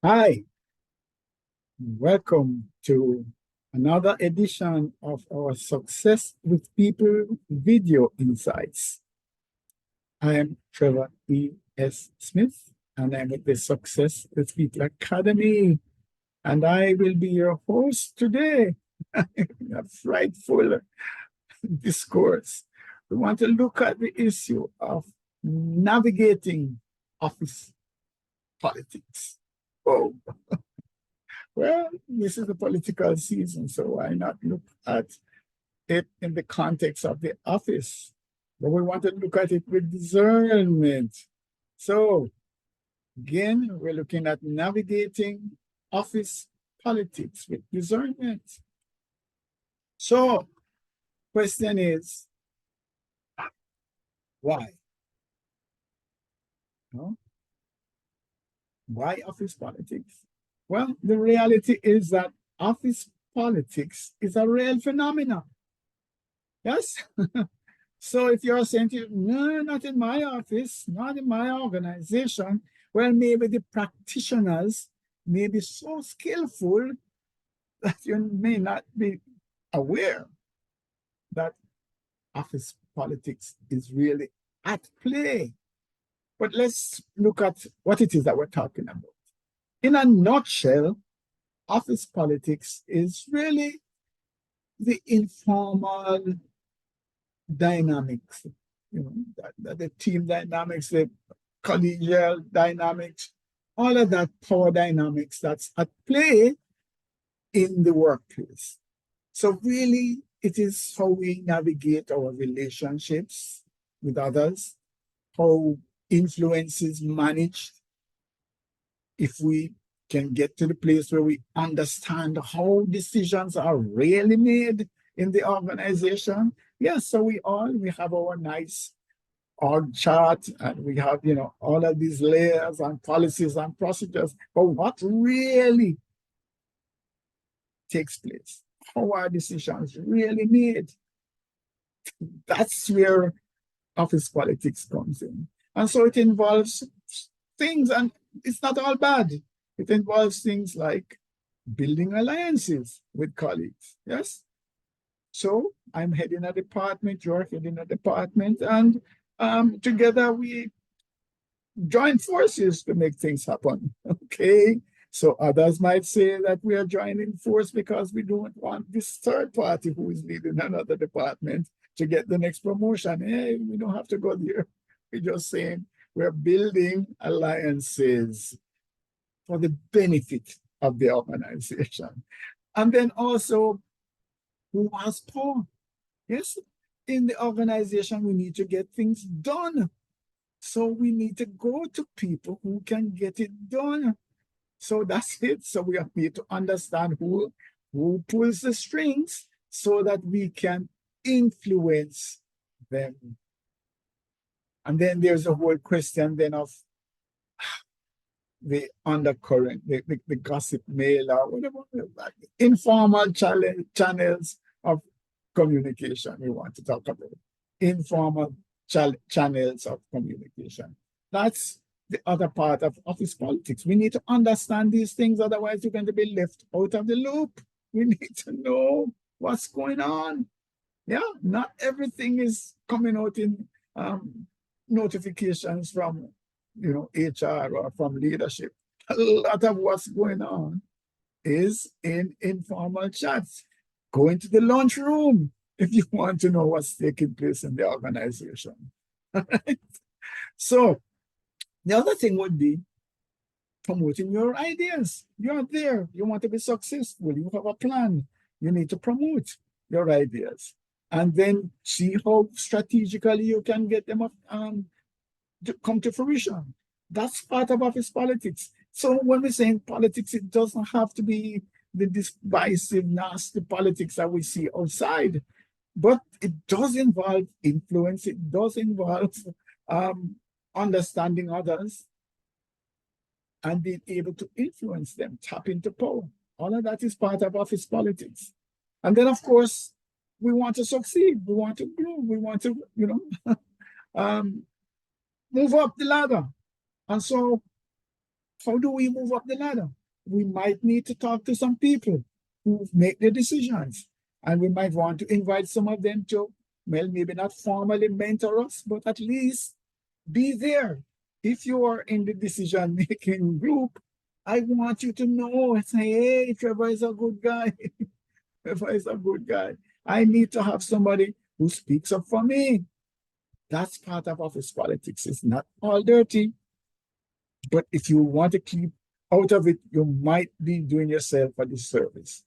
Hi, welcome to another edition of our Success with People video insights. I am Trevor E.S. Smith, and I'm with the Success with People Academy, and I will be your host today. A frightful discourse. We want to look at the issue of navigating office politics. Oh, well, this is the political season, so why not look at it in the context of the office? But we want to look at it with discernment. So, again, we're looking at navigating office politics with discernment. So, question is, why? No? Why office politics? Well, the reality is that office politics is a real phenomenon. Yes? So if you're saying to you, no, not in my office, not in my organization, well, maybe the practitioners may be so skillful that you may not be aware that office politics is really at play. But let's look at what it is that we're talking about. In a nutshell, office politics is really the informal dynamics, the team dynamics, the collegial dynamics, all of that power dynamics that's at play in the workplace. So really, it is how we navigate our relationships with others, how influence is managed. If we can get to the place where we understand how decisions are really made in the organization. Yes, so we have our nice org chart, and we have, all of these layers and policies and procedures. But what really takes place? How are decisions really made? That's where office politics comes in. And so it involves things, and it's not all bad. It involves things like building alliances with colleagues. Yes? So I'm heading a department, you're heading a department, and together we join forces to make things happen. Okay? So others might say that we are joining force because we don't want this third party who is leading another department to get the next promotion. Hey, we don't have to go there. We're just saying we're building alliances for the benefit of the organization. And then also, who has power? Yes, in the organization, we need to get things done. So we need to go to people who can get it done. So that's it. So we need to understand who pulls the strings so that we can influence them. And then there's a whole question then of the undercurrent, the gossip mail or whatever, like informal channels of communication we want to talk about. Informal channels of communication. That's the other part of office politics. We need to understand these things, otherwise you're going to be left out of the loop. We need to know what's going on. Yeah, not everything is coming out in notifications from HR or from leadership. A lot of what's going on is in informal chats. Go into the lunchroom if you want to know what's taking place in the organization. So the other thing would be promoting your ideas. You're there. You want to be successful. You have a plan. You need to promote your ideas. And then see how strategically you can get them to come to fruition. That's part of office politics. So when we're saying politics, it doesn't have to be the divisive, nasty politics that we see outside, but it does involve influence. It does involve understanding others and being able to influence them, tap into power. All of that is part of office politics. And then, of course, we want to succeed. We want to grow. We want to, move up the ladder. And so how do we move up the ladder? We might need to talk to some people who make the decisions. And we might want to invite some of them to, well, maybe not formally mentor us, but at least be there. If you are in the decision-making group, I want you to know, say, hey, Trevor is a good guy. Trevor is a good guy. I need to have somebody who speaks up for me. That's part of office politics. It's not all dirty. But if you want to keep out of it, you might be doing yourself a disservice.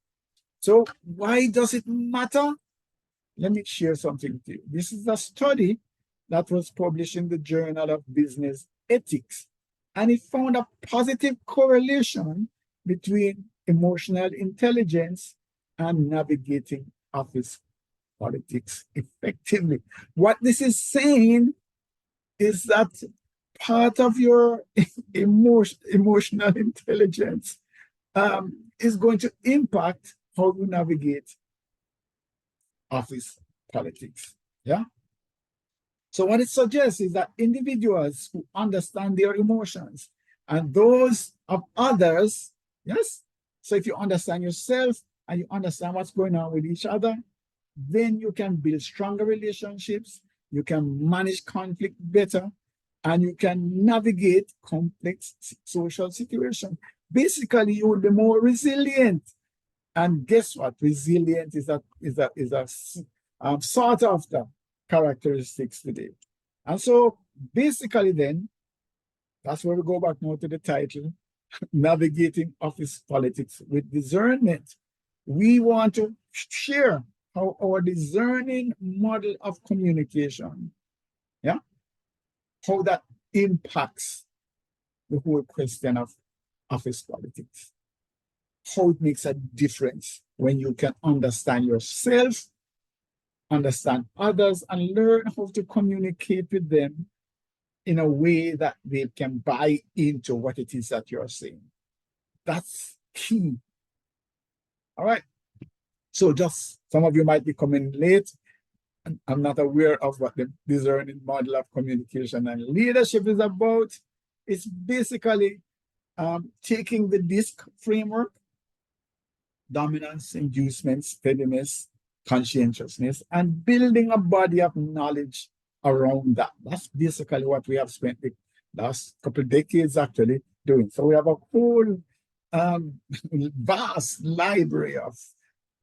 So why does it matter? Let me share something with you. This is a study that was published in the Journal of Business Ethics, and it found a positive correlation between emotional intelligence and navigating office politics effectively. What this is saying is that part of your emotional intelligence is going to impact how you navigate office politics. Yeah. So what it suggests is that individuals who understand their emotions and those of others, yes. So if you understand yourself and you understand what's going on with each other, then you can build stronger relationships, you can manage conflict better, and you can navigate complex social situations. Basically, you will be more resilient. And guess what? Resilient is a sort of the characteristics today. And so basically then, that's where we go back now to the title, Navigating Office Politics with Discernment. We want to share how our discerning model of communication, yeah, how that impacts the whole question of office politics. How it makes a difference when you can understand yourself, understand others, and learn how to communicate with them in a way that they can buy into what it is that you're saying. That's key. All right. So just some of you might be coming late. I'm not aware of what the discerning model of communication and leadership is about. It's basically taking the DISC framework: dominance, inducement, steadiness, conscientiousness, and building a body of knowledge around that. That's basically what we have spent the last couple of decades actually doing. So we have a whole vast library of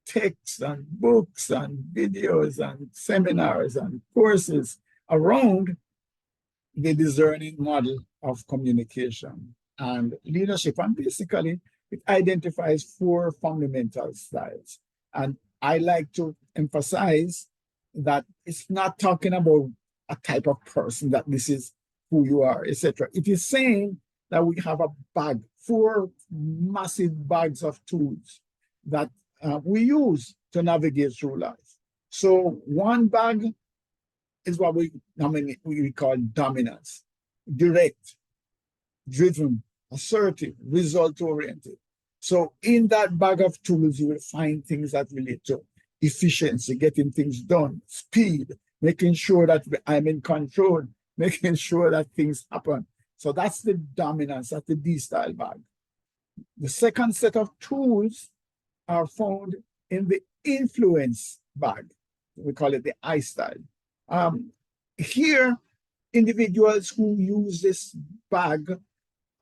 texts and books and videos and seminars and courses around the discerning model of communication and leadership. And basically, it identifies 4 fundamental styles. And I like to emphasize that it's not talking about a type of person, that this is who you are, etc. It is saying that we have a bag, 4 massive bags of tools that we use to navigate through life. So one bag is what we call dominance: direct, driven, assertive, result-oriented. So in that bag of tools, you will find things that relate to efficiency, getting things done, speed, making sure that I'm in control, making sure that things happen. So that's the dominance, that's the D-style bag. The second set of tools are found in the influence bag. We call it the I style. Here, individuals who use this bag,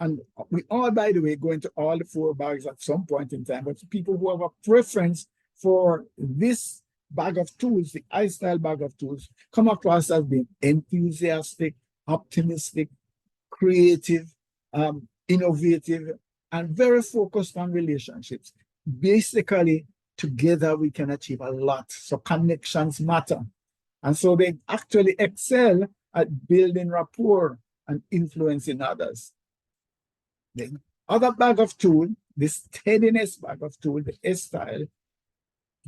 and we all, by the way, go into all the 4 bags at some point in time, but people who have a preference for this bag of tools, the I style bag of tools, come across as being enthusiastic, optimistic, creative, innovative, and very focused on relationships. Basically, together we can achieve a lot. So connections matter. And so they actually excel at building rapport and influencing others. The other bag of tool, the steadiness bag of tool, the S style,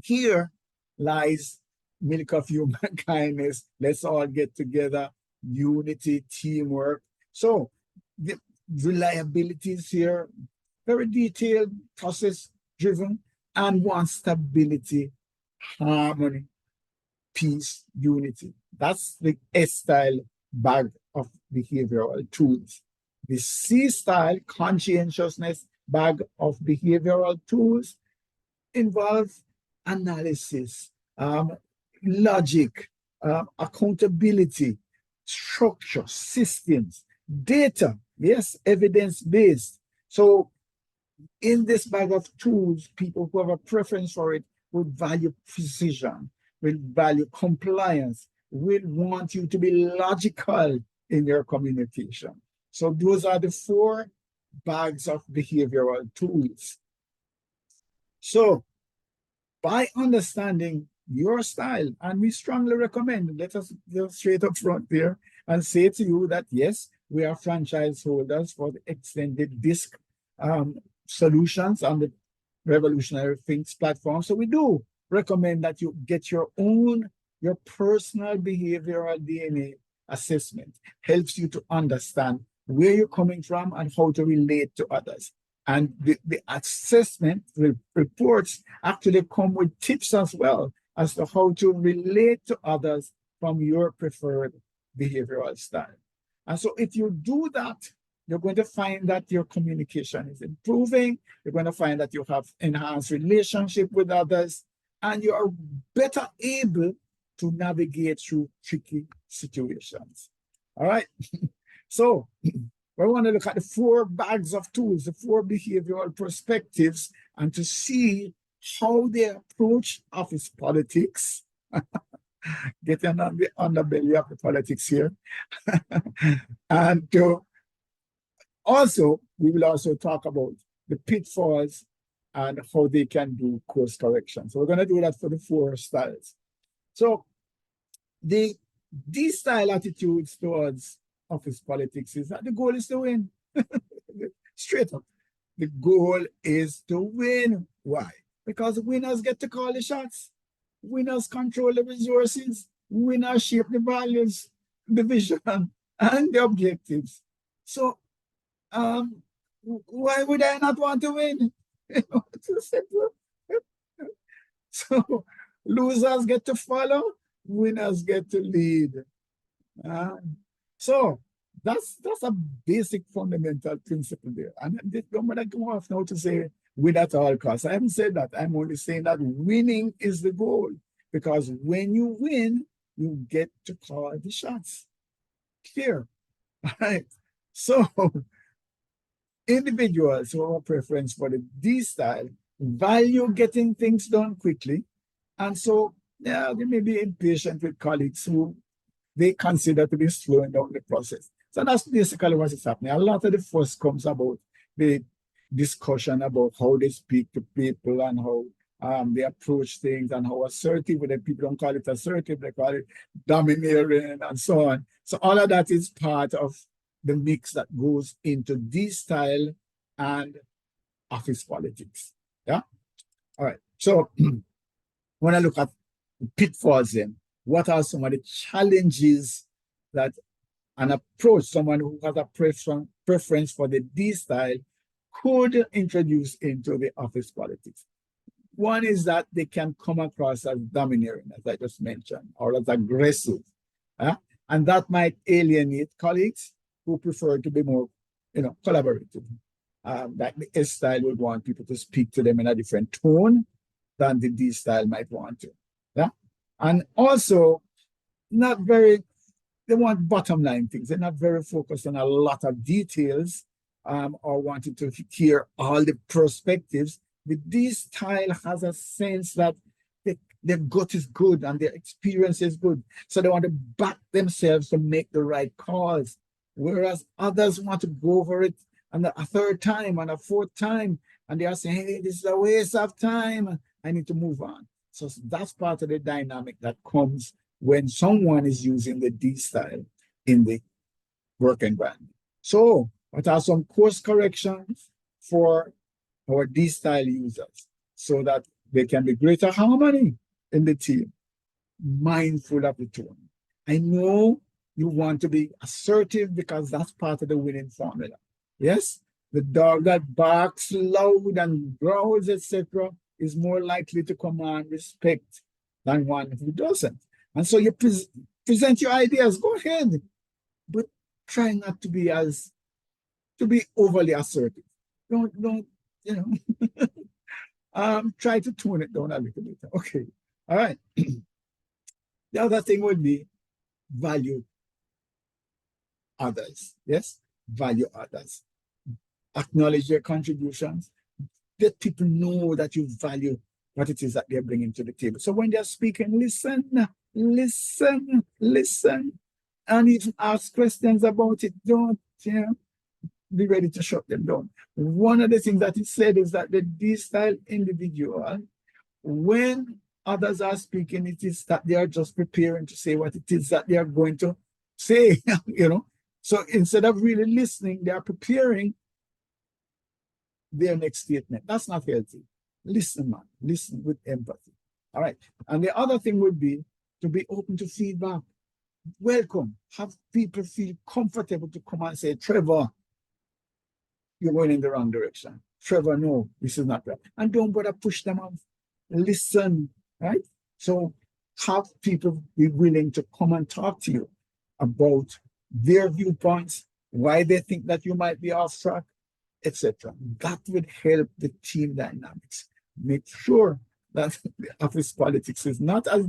here lies milk of human kindness. Let's all get together, unity, teamwork. So the reliability is here, very detailed, process driven, and one stability, harmony, peace, unity. That's the S style bag of behavioral tools. The C style, conscientiousness bag of behavioral tools, involves analysis, logic, accountability, structure, systems, data, yes, evidence-based. So in this bag of tools, people who have a preference for it would value precision, will value compliance, will want you to be logical in your communication. So those are the 4 bags of behavioral tools. So by understanding your style, and we strongly recommend, let us go straight up front there and say to you that yes, we are franchise holders for the extended DISC solutions on the Revolutionary Things platform. So we do recommend that you get your personal behavioral DNA assessment. Helps you to understand where you're coming from and how to relate to others. And the assessment reports actually come with tips as well as to how to relate to others from your preferred behavioral style. And so if you do that, you're going to find that your communication is improving. You're going to find that you have enhanced relationship with others, and you are better able to navigate through tricky situations. All right. So we want to look at the 4 bags of tools, the 4 behavioral perspectives, and to see how they approach office politics. Getting on the underbelly of the politics here. And also, we will also talk about the pitfalls and how they can do course correction. So we're going to do that for the 4 styles. So the D-style attitudes towards office politics is that the goal is to win. Straight up. The goal is to win. Why? Because winners get to call the shots. Winners control the resources. Winners shape the values, the vision, and the objectives. So why would I not want to win? It's simple. So losers get to follow, winners get to lead. So that's a basic fundamental principle there. And don't want to go off now to say win at all costs. I haven't said that. I'm only saying that winning is the goal. Because when you win, you get to call the shots. Clear. All right. So individuals who have a preference for the D style value getting things done quickly. And so yeah, they may be impatient with colleagues who they consider to be slowing down the process. So that's basically what is happening. A lot of the fuss comes about the discussion about how they speak to people and how they approach things and how assertive, when people don't call it assertive, they call it domineering and so on. So all of that is part of the mix that goes into this style and office politics. Yeah. All right. So when I look at the pitfalls, then what are some of the challenges that an approach, someone who has a preference for the D style could introduce into the office politics? One is that they can come across as domineering, as I just mentioned, or as aggressive. And that might alienate colleagues who prefer to be more, collaborative. Like the S style would want people to speak to them in a different tone than the D style might want to. Yeah. And also, they want bottom line things. They're not very focused on a lot of details or wanting to hear all the perspectives. The D style has a sense that their gut is good and their experience is good. So they want to back themselves to make the right calls. Whereas others want to go over it and a third time and a fourth time. And they are saying, hey, this is a waste of time. I need to move on. So that's part of the dynamic that comes when someone is using the D style in the work environment. So what are some course corrections for our D style users so that there can be greater harmony in the team? Mindful of the tone. I know you want to be assertive because that's part of the winning formula. Yes, the dog that barks loud and growls, etc., is more likely to command respect than one who doesn't. And so you present your ideas, go ahead, but try not to be as to be overly assertive. Don't, you know, try to tone it down a little bit. Okay. All right. The other thing would be value others. Yes? Value others. Acknowledge their contributions. Let people know that you value what it is that they're bringing to the table. So when they're speaking, listen, and even ask questions about it. Don't, you know, be ready to shut them down. One of the things that it said is that the D-style individual, when others are speaking, it is that they are just preparing to say what it is that they are going to say, you know. So instead of really listening, they are preparing their next statement. That's not healthy. Listen, man. Listen with empathy. All right. And the other thing would be to be open to feedback. Welcome. Have people feel comfortable to come and say, Trevor, you're going in the wrong direction. Trevor, no, this is not right. And don't bother push them off. Listen, right? So have people be willing to come and talk to you about their viewpoints, why they think that you might be off track, etc. That would help the team dynamics. Make sure that the office politics is not as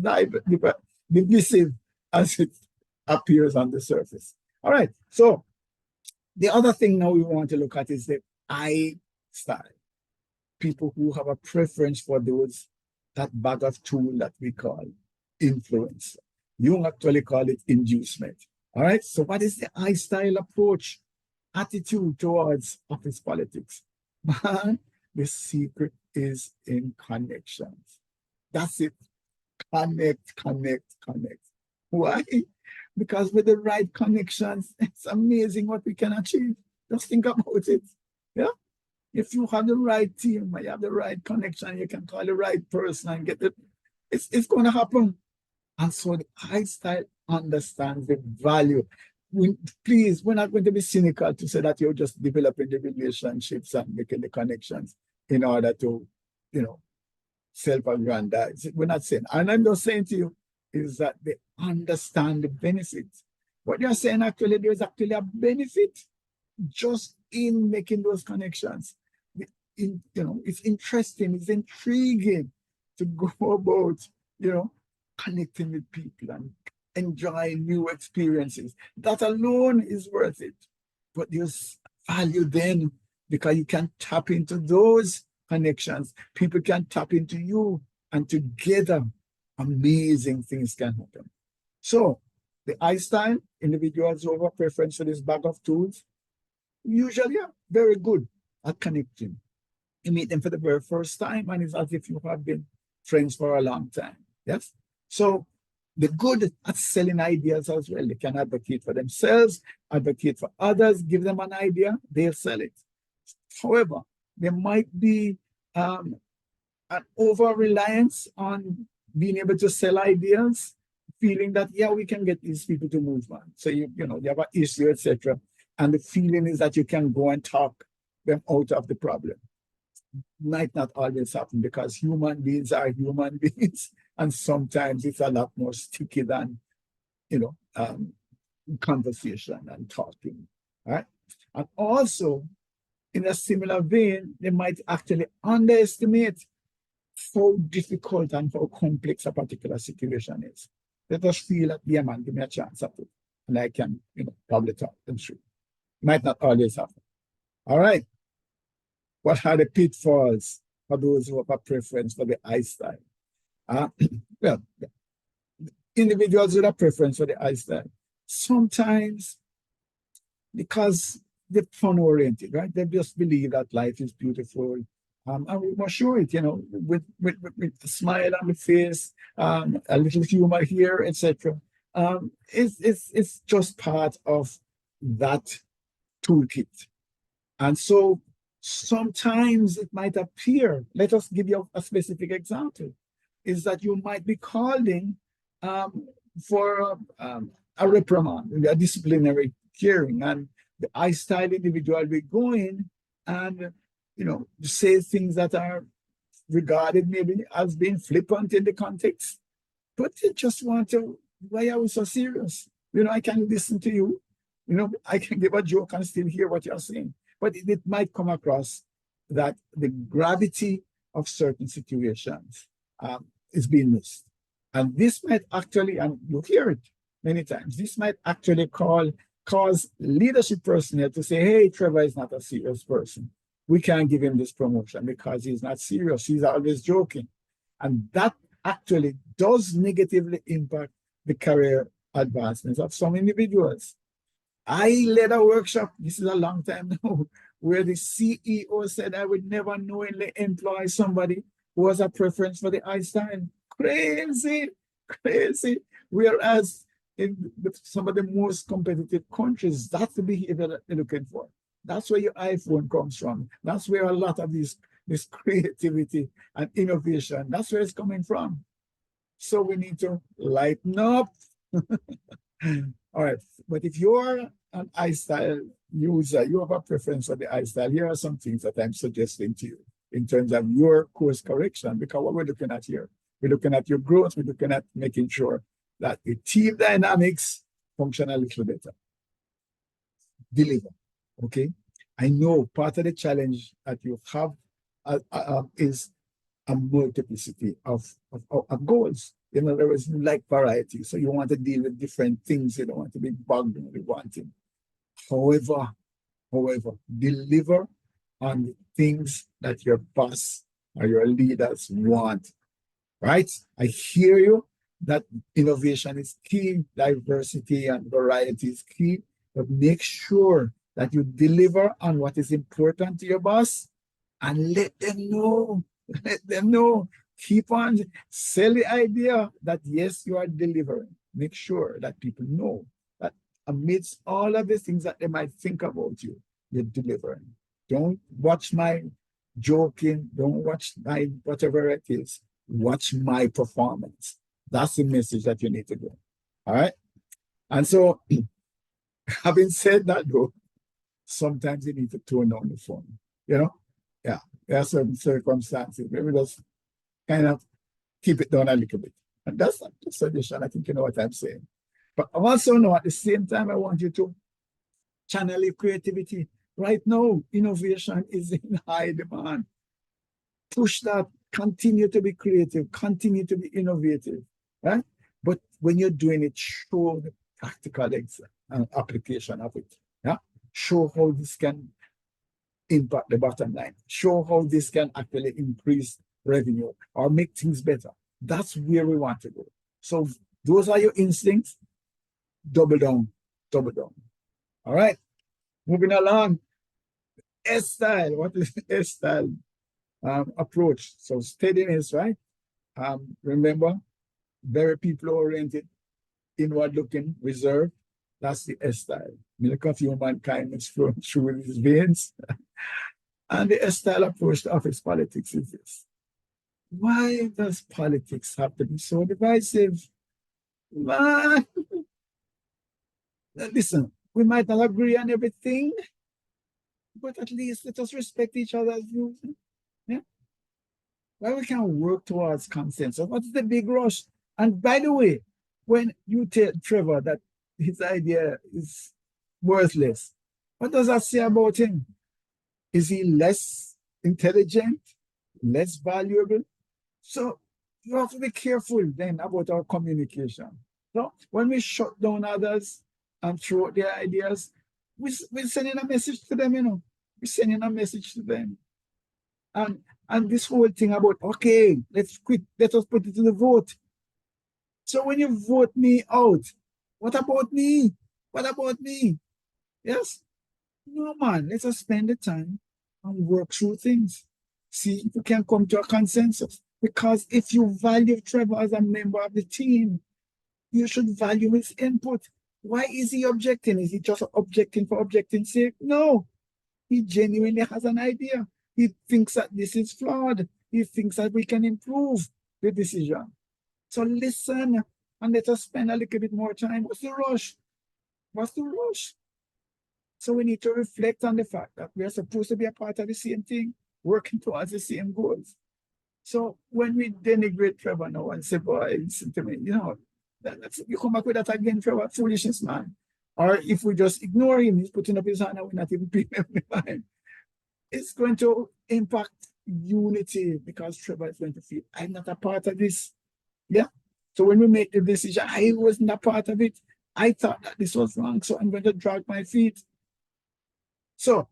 divisive as it appears on the surface. All right. So the other thing now we want to look at is the I style. People who have a preference for that bag of tool that we call influence. Jung actually call it inducement. All right. So what is the I style approach? Attitude towards office politics? Man, the secret is in connections. That's it. Connect. Why? Because with the right connections, it's amazing what we can achieve. Just think about it. Yeah. If you have the right team, you have the right connection, you can call the right person and get it. It's going to happen. And so the I style understands the value. Please, we're not going to be cynical to say that you're just developing the relationships and making the connections in order to, you know, self-aggrandize. We're not saying. And I'm just saying to you is that they understand the benefits. What you're saying actually, there's actually a benefit just in making those connections. You know, it's interesting, it's intriguing to go about, you know, connecting with people and enjoying new experiences. That alone is worth it. But there's value then because you can tap into those connections. People can tap into you, and together amazing things can happen. So the I style, individuals who have a preference for this bag of tools, usually are very good at connecting. You meet them for the very first time, and it's as if you have been friends for a long time. Yes. So they're good at selling ideas as well. They can advocate for themselves, advocate for others, give them an idea, they'll sell it. However, there might be an over-reliance on being able to sell ideas, feeling that, yeah, we can get these people to move on. So, you know, you have an issue, etc. And the feeling is that you can go and talk them out of the problem. Might not always happen because human beings are human beings. And sometimes it's a lot more sticky than, you know, conversation and talking, right? And also, in a similar vein, they might actually underestimate how difficult and how complex a particular situation is. They just feel that, yeah, man, give me a chance at it. And I can, you know, probably talk them through. Might not always happen. All right. What are the pitfalls for those who have a preference for the I style? Well, individuals with a preference for the I style, sometimes because they're fun-oriented, right? They just believe that life is beautiful. And we must show it, you know, with a smile on the face, a little humor here, etc. It's just part of that toolkit. And so sometimes it might appear, let us give you a specific example, is that you might be calling for a reprimand, a disciplinary hearing, and the I style individual will go in and, you know, say things that are regarded maybe as being flippant in the context, but they just want to, why are we so serious? You know, I can listen to you, you know, I can give a joke and still hear what you're saying. but it might come across that the gravity of certain situations is being missed. And this might actually, and you hear it many times, this might actually cause leadership personnel to say, hey, Trevor is not a serious person. We can't give him this promotion because he's not serious. He's always joking. And that actually does negatively impact the career advancements of some individuals. I led a workshop, this is a long time now, where the CEO said I would never knowingly employ somebody who has a preference for the I style. Crazy, crazy. Whereas in some of the most competitive countries, that's the behavior that they're looking for. That's where your iPhone comes from. That's where a lot of this creativity and innovation, that's where it's coming from. So we need to lighten up. All right, but if you're an iStyle user, you have a preference for the iStyle, here are some things that I'm suggesting to you in terms of your course correction, because what we're looking at here, we're looking at your growth, we're looking at making sure that the team dynamics function a little better. Deliver, okay? I know part of the challenge that you have is a multiplicity of goals. In other words, you like variety. So you want to deal with different things. You don't want to be bugged with one thing. However, deliver on the things that your boss or your leaders want, right? I hear you that innovation is key, diversity and variety is key, but make sure that you deliver on what is important to your boss and let them know. Let them know. Keep on, sell the idea that yes, you are delivering. Make sure that people know that amidst all of the things that they might think about you, you're delivering. Don't watch my joking. Don't watch my whatever it is. Watch my performance. That's the message that you need to do. All right. And so, having said that, though, sometimes you need to tone down the phone. You know, yeah, there are certain circumstances. Maybe just kind of keep it down a little bit. And that's not the suggestion. I think you know what I'm saying. But I also know at the same time, I want you to channel your creativity. Right now, innovation is in high demand. Push that, continue to be creative, continue to be innovative, right? But when you're doing it, show the practical application of it. Yeah, show how this can impact the bottom line. Show how this can actually increase revenue or make things better. That's where we want to go. So those are your instincts. Double down, double down. All right. Moving along. S-style. What is S-style approach? So steadiness, right? Remember, very people-oriented, inward-looking, reserved. That's the S-style. Milk of human kindness flowing through his veins. And the S-style approach to office politics is this. Why does politics have to be so divisive? Man, listen, we might not agree on everything, but at least let us respect each other's views. Yeah? Well, we can work towards consensus. What's the big rush? And by the way, when you tell Trevor that his idea is worthless, what does that say about him? Is he less intelligent, less valuable? So you have to be careful then about our communication. So when we shut down others and throw out their ideas, we're sending a message to them, you know. We're sending a message to them. And this whole thing about, okay, let's quit, let us put it to the vote. So when you vote me out, what about me? What about me? Yes? No, man, let us spend the time and work through things. See if we can come to a consensus. Because if you value Trevor as a member of the team, you should value his input. Why is he objecting? Is he just objecting for objecting's sake? No. He genuinely has an idea. He thinks that this is flawed. He thinks that we can improve the decision. So listen and let us spend a little bit more time. What's the rush? What's the rush? So we need to reflect on the fact that we are supposed to be a part of the same thing, working towards the same goals. So when we denigrate Trevor now and say, boy, listen to me, you know, you come back with that again, Trevor, foolishness, man. Or if we just ignore him, he's putting up his hand and we're not even paying him the mind. It's going to impact unity because Trevor is going to feel, I'm not a part of this. Yeah. So when we make the decision, I wasn't a part of it. I thought that this was wrong, so I'm going to drag my feet. So,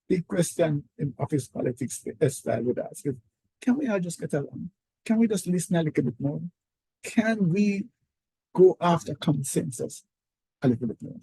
big question in office politics style would ask is, can we all just get along? Can we just listen a little bit more? Can we go after consensus a little bit more?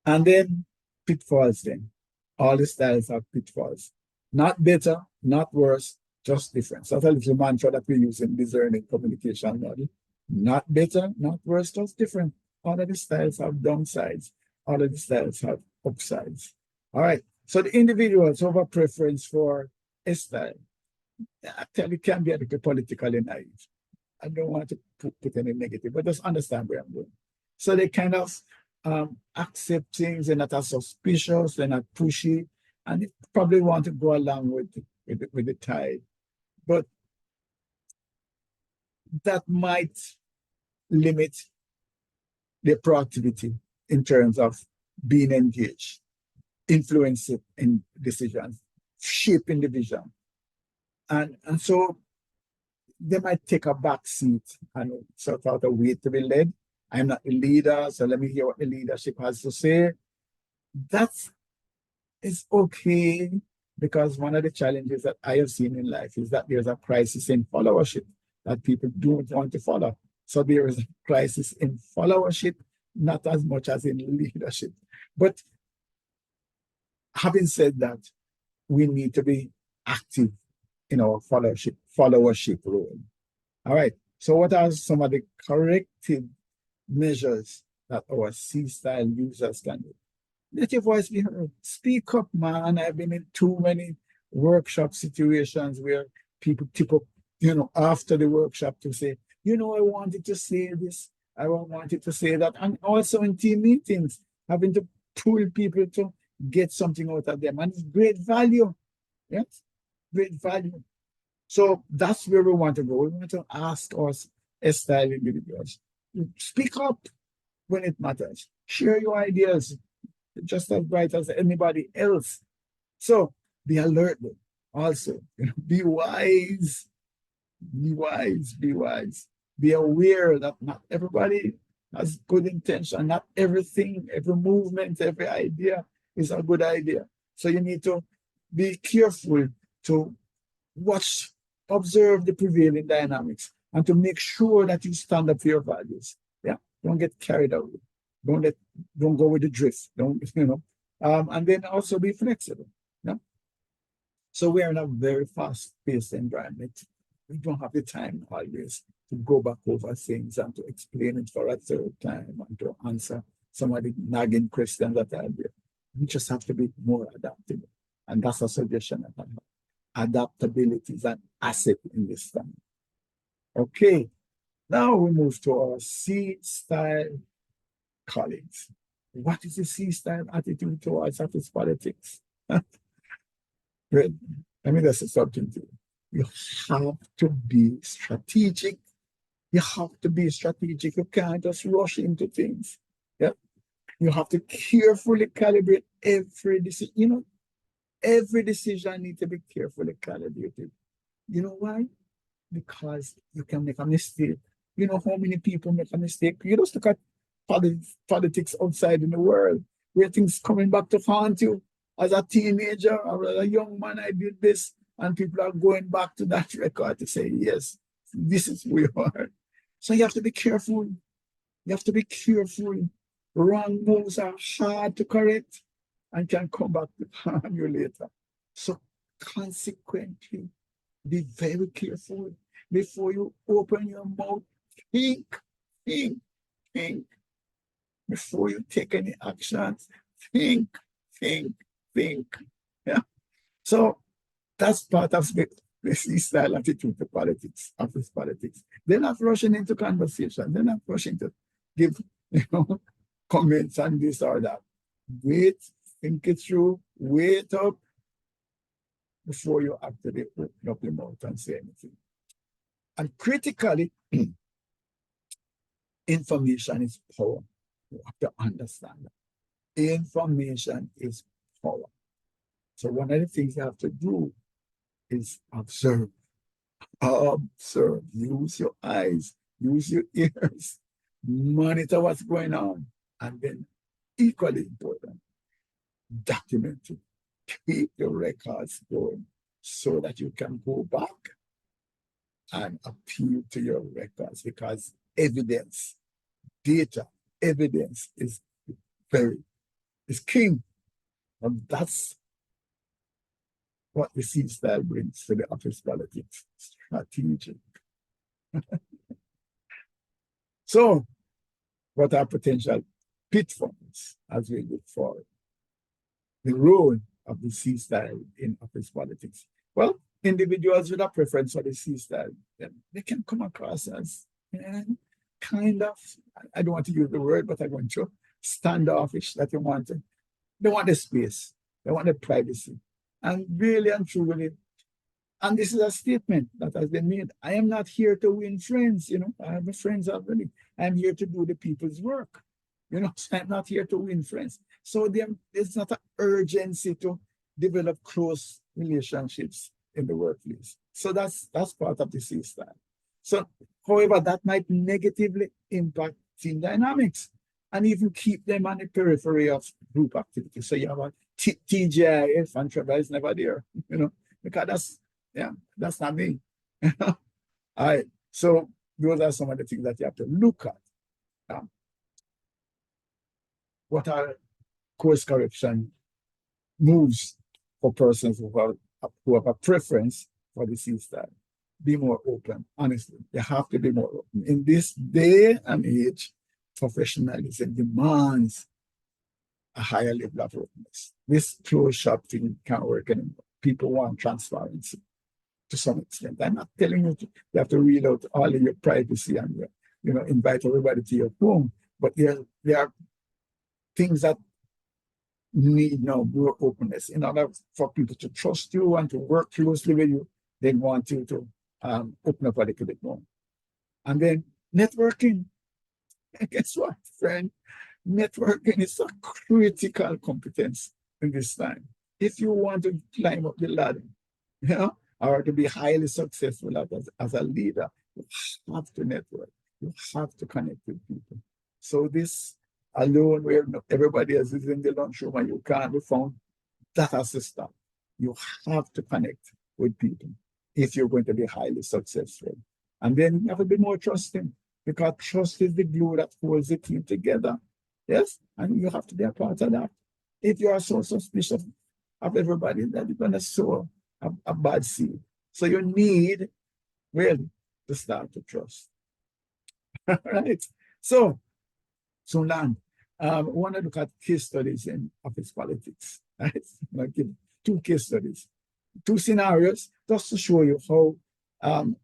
And then pitfalls then. All the styles have pitfalls. Not better, not worse, just different. So that's a little mantra that we use in discerning communication model. Not better, not worse, just different. All of the styles have downsides. All of the styles have upsides. All right. So the individuals have a preference for a style. I tell you, can be a little politically naive. I don't want to put any negative, but just understand where I'm going. So they kind of accept things, they're not as suspicious, they're not pushy, and they probably want to go along with the tide. But that might limit their proactivity in terms of being engaged, influencing in decisions, shaping the vision. And so they might take a back seat and sort of wait to be led. I'm not the leader, so let me hear what the leadership has to say. That is okay, because one of the challenges that I have seen in life is that there's a crisis in followership, that people don't want to follow. So there is a crisis in followership, not as much as in leadership. But having said that, we need to be active in our followership role. All right. So what are some of the corrective measures that our C-style users can do? Let your voice be heard. Speak up, man. I've been in too many workshop situations where people tip up, after the workshop to say, I wanted to say this, I wanted to say that. And also in team meetings, having to pull people to get something out of them. And it's great value. Yes, great value. So that's where we want to go. We want to ask us style individuals, speak up when it matters. Share your ideas just as bright as anybody else. So be alert, also. Be wise. Be wise. Be wise. Be aware that not everybody has good intention. Not everything, every movement, every idea is a good idea. So you need to be careful to watch, observe the prevailing dynamics, and to make sure that you stand up for your values. Yeah, don't get carried away. Don't go with the drift. And then also be flexible. Yeah. So we are in a very fast-paced environment. We don't have the time always to go back over things and to explain it for a third time and to answer some of the nagging questions that are there. We just have to be more adaptable. And that's a suggestion that I have. Adaptability is an asset in this time. Okay, now we move to our C-style colleagues. What is the C-style attitude towards office politics? Let me just say something to you. You have to be strategic. You have to be strategic. You can't just rush into things. Yeah. You have to carefully calibrate every decision. Every decision needs to be carefully calibrated. You know why? Because you can make a mistake. You know how many people make a mistake? You just look at politics outside in the world, where things coming back to haunt you. As a teenager or as a young man, I did this, and people are going back to that record to say, yes, this is who you are. So you have to be careful. You have to be careful. Wrong moves are hard to correct and can come back to harm you later. So consequently, be very careful before you open your mouth. Think. Before you take any actions, think. Yeah. So that's part of the style attitude to politics, office politics. They're not rushing into conversation. They're not rushing to give, comments on this or that. Wait, think it through, wait up before you actually open up your mouth and say anything. And critically, information is power. You have to understand that. Information is power. So one of the things you have to do is observe. Observe. Use your eyes. Use your ears. Monitor what's going on. And then, equally important, document it. Keep your records going so that you can go back and appeal to your records, because evidence, data, evidence is king. And that's what the C style brings to the office politics. Strategic. So, what are potential pitfalls as we look forward? The role of the C style in office politics. Well, individuals with a preference for the C style, they can come across as kind of, I don't want to use the word, but I'm going to, standoffish, that they want the space, they want the privacy. And really and truly, and this is a statement that has been made, I am not here to win friends, I have friends already. I'm here to do the people's work. I'm not here to win friends. So there's not an urgency to develop close relationships in the workplace. So that's part of the C style. So, however, that might negatively impact team dynamics and even keep them on the periphery of group activity. So you have a TGIF and Trevor is never there, because that's not me. All right. So those are some of the things that you have to look at. What are course correction moves for persons who have a preference for the C style? Be more open, honestly. You have to be more open. In this day and age, professionalism demands a higher level of openness. This closed shop thing can't work anymore. People want transparency to some extent. I'm not telling you you have to read out all of your privacy and invite everybody to your home, but there are things that need now more openness. In order for people to trust you and to work closely with you, they want you to open up a little bit more. And then networking. And guess what, friend? Networking is a critical competence in this time. If you want to climb up the ladder, or to be highly successful as a leader, you have to network. You have to connect with people. So this alone, where everybody else is in the lunchroom and you can't be found, that has to stop. You have to connect with people if you're going to be highly successful. And then you have to be more trusting, because trust is the glue that holds the team together. Yes? And you have to be a part of that. If you are so suspicious of everybody, then you're going to sow a bad seed. So you need really to start to trust. Right? So Sunlan, I want to look at case studies in office politics. Right? I'll give 2 case studies, 2 scenarios, just to show you how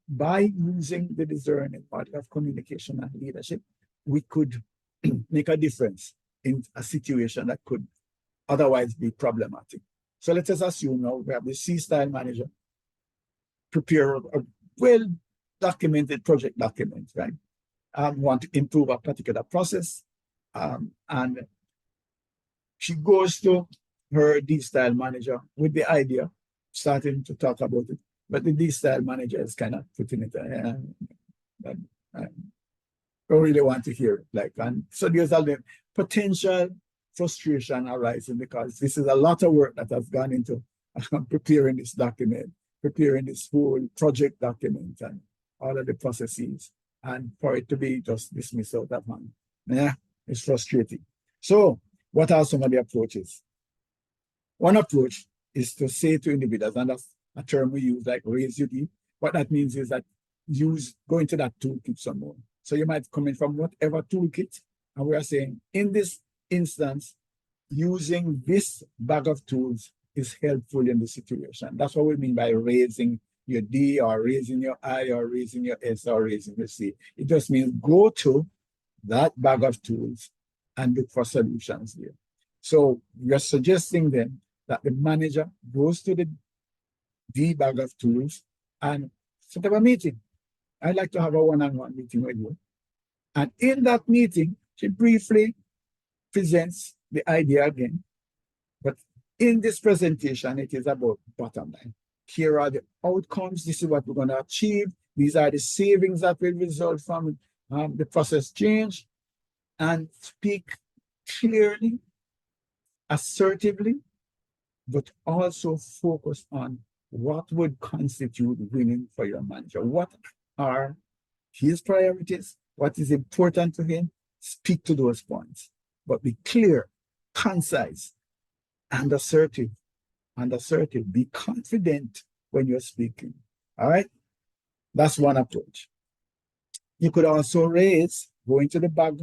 by using the DISCernment part of communication and leadership, we could make a difference in a situation that could otherwise be problematic. So let us assume now we have the C-style manager prepare a well-documented project document, right? Want to improve a particular process, and she goes to her D-style manager with the idea, starting to talk about it, but the D-style manager is kind of putting it, don't really want to hear it. And so there's a potential frustration arising, because this is a lot of work that has gone into preparing this document, preparing this whole project document and all of the processes, and for it to be just dismissed out of hand. Yeah, it's frustrating. So what are some of the approaches? One approach is to say to individuals, and that's a term we use, like raise your D. What that means is that go into that toolkit some more. So you might come in from whatever toolkit, and we are saying, in this instance, using this bag of tools is helpful in the situation. That's what we mean by raising your D, or raising your I, or raising your S, or raising your C. It just means go to that bag of tools and look for solutions there. So you're suggesting then that the manager goes to the D bag of tools and set up a meeting. I'd like to have a one-on-one meeting with you. And in that meeting, she briefly presents the idea again. But in this presentation, it is about bottom line. Here are the outcomes. This is what we're going to achieve. These are the savings that will result from the process change. And speak clearly, assertively, but also focus on what would constitute winning for your manager. What are his priorities? What is important to him? Speak to those points, but be clear, concise, and assertive. Be confident when you're speaking. All right? That's one approach. You could also go into the bag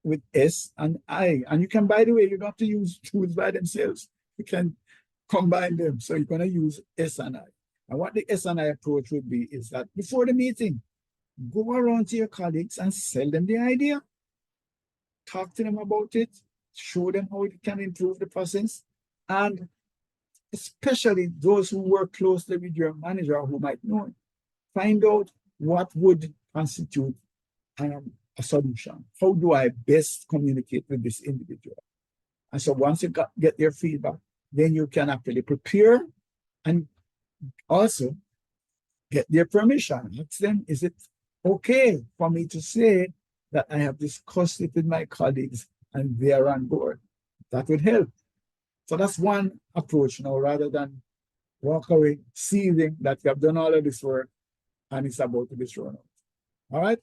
with S and I. And you can, by the way, you don't have to use tools by themselves. You can combine them. So you're going to use S and I. And what the S and I approach would be is that before the meeting, go around to your colleagues and sell them the idea. Talk to them about it. Show them how it can improve the process. And especially those who work closely with your manager who might know it, find out what would constitute a solution. How do I best communicate with this individual? And so once you get their feedback, then you can actually prepare and also get their permission. Ask them, is it okay for me to say that I have discussed it with my colleagues and they are on board? That would help. So that's one approach now, rather than walk away seeing that you have done all of this work and it's about to be thrown out. All right?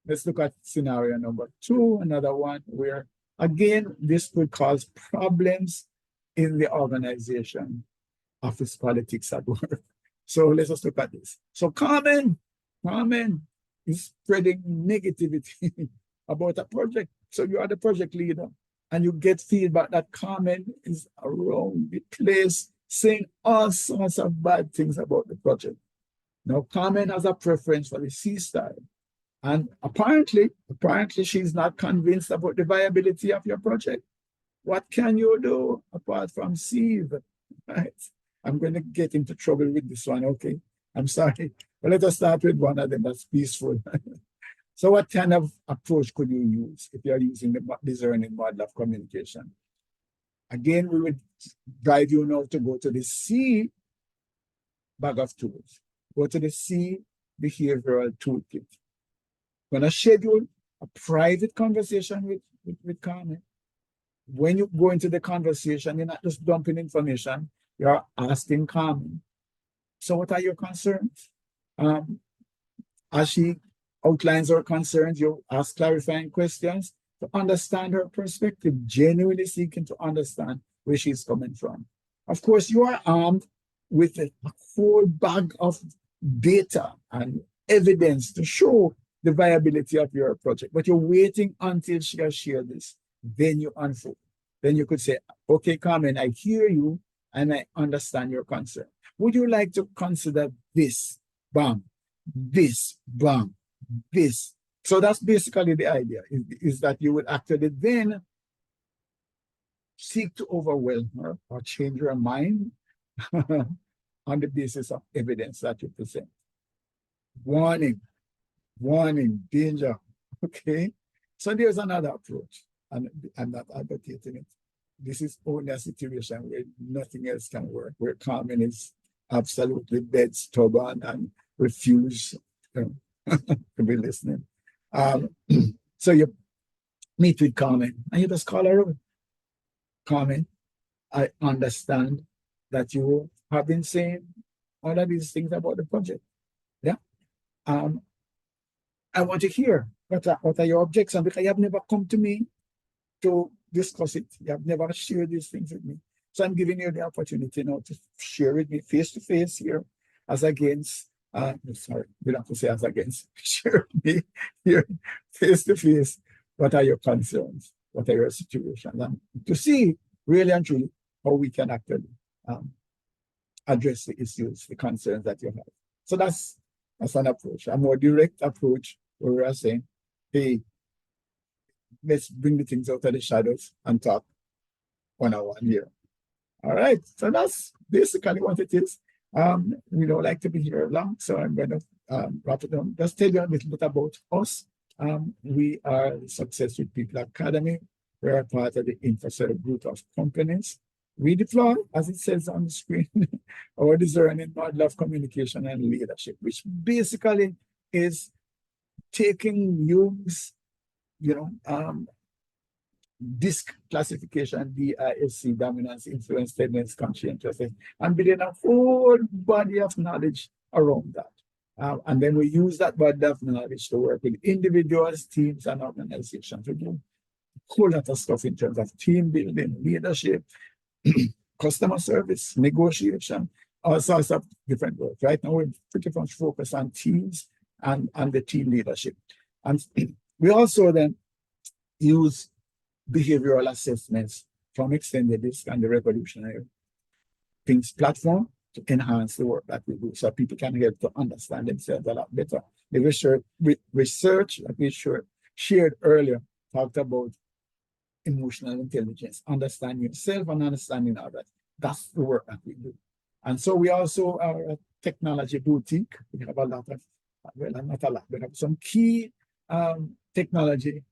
Let's look at scenario number 2, another one where, again, this could cause problems in the organization, office politics at work. So let's just look at this. So Carmen is spreading negativity about a project. So you are the project leader and you get feedback that Carmen is around the place saying all sorts of bad things about the project. Now, Carmen has a preference for the C style. And apparently she's not convinced about the viability of your project. What can you do apart from sieve? Right? I'm going to get into trouble with this one, okay? I'm sorry. But let us start with one of them that's peaceful. So what kind of approach could you use if you're using the discerning model of communication? Again, we would drive you now to go to the C bag of tools. Go to the C behavioral toolkit. Going to schedule a private conversation with Carmen. When you go into the conversation, you're not just dumping information, you're asking Carmen, so what are your concerns? As she outlines her concerns, you ask clarifying questions to understand her perspective, genuinely seeking to understand where she's coming from. Of course, you are armed with a whole bag of data and evidence to show the viability of your project, but you're waiting until she has shared this. Then you unfold. Then you could say, okay, Carmen, I hear you and I understand your concern. Would you like to consider this? Bam, this, bam, this. So that's basically the idea, is that you would actually then seek to overwhelm her or change her mind on the basis of evidence that you present. Warning, danger, okay? So there's another approach, and I'm not advocating it. This is only a situation where nothing else can work, where Carmen is absolutely dead stubborn and refuse to be listening. So you meet with Carmen and you just call her over. Carmen, I understand that you have been saying all of these things about the project. Yeah. I want to hear what are your objections, because you have never come to me to discuss it. You have never shared these things with me. So I'm giving you the opportunity now to share with me face to face here, as against, sorry, we don't have to say as against, share with me here face to face. What are your concerns? What are your situations? And to see really and truly how we can actually address the issues, the concerns that you have. So that's an approach, a more direct approach where we are saying, hey, let's bring the things out of the shadows and talk one-on-one here. All right, so that's basically what it is. We don't like to be here long, so I'm going to wrap it down. Just tell you a little bit about us. We are the Success with People Academy. We are part of the InfoServe group of companies. We deploy, as it says on the screen, our DISCernment model of communication and leadership, which basically is taking Jung's, DISC classification, DISC, dominance, influence, tendency, conscientiousness, and building a whole body of knowledge around that. And then we use that body of knowledge to work with individuals, teams, and organizations. We do a whole lot of stuff in terms of team building, leadership, customer service, negotiation, all sorts of different work. Right now, we're pretty much focused on teams and the team leadership. And we also then use behavioral assessments from Extended DISC and the Revolutionary Things platform to enhance the work that we do, so people can help to understand themselves a lot better. The research that we shared earlier talked about emotional intelligence, understanding yourself and understanding others. That's the work that we do. And so we also are a technology boutique. We have a lot of, well, not a lot, we have some key technology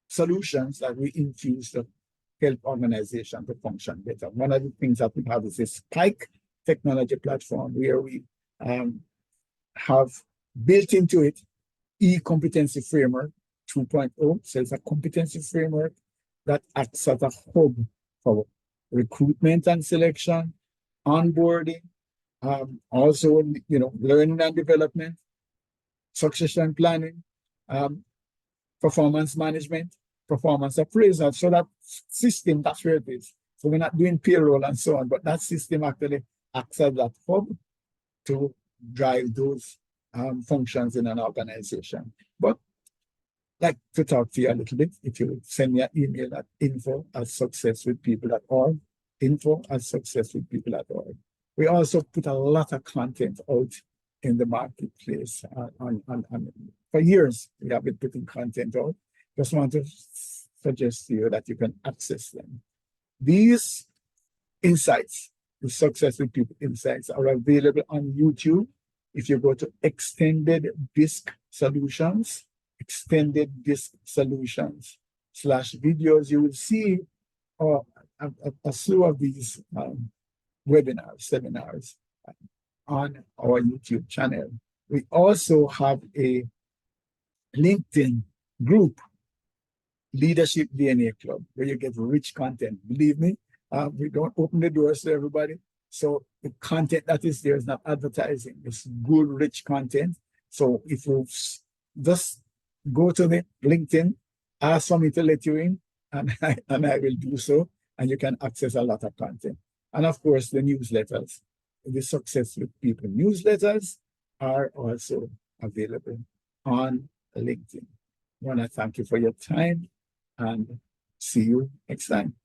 solutions that we infuse to help organizations to function better. One of the things that we have is this Spike technology platform where we have built into it e-competency framework 2.0. So it's a competency framework that acts as a hub for recruitment and selection, onboarding, also learning and development, succession planning, performance management, performance appraisal. So that system, that's where it is. So we're not doing payroll and so on, but that system actually acts as that hub to drive those functions in an organization. But I'd like to talk to you a little bit. If you send me an email at info@successwithpeople.org, info@successwithpeople.org. We also put a lot of content out in the marketplace. For years, we have been putting content out. Just want to suggest to you that you can access them. These insights, the Success with People insights, are available on YouTube. If you go to Extended DISC Solutions, Extended DISC Solutions /videos, you will see a slew of these webinars, seminars on our YouTube channel. We also have a LinkedIn group, Leadership DNA Club, where you get rich content. Believe me, we don't open the doors to everybody. So the content that is there is not advertising. It's good, rich content. So if you just go to the LinkedIn, ask for me to let you in, and I will do so, and you can access a lot of content. And of course, the newsletters, the Success with People newsletters are also available on LinkedIn. I want to thank you for your time and see you next time.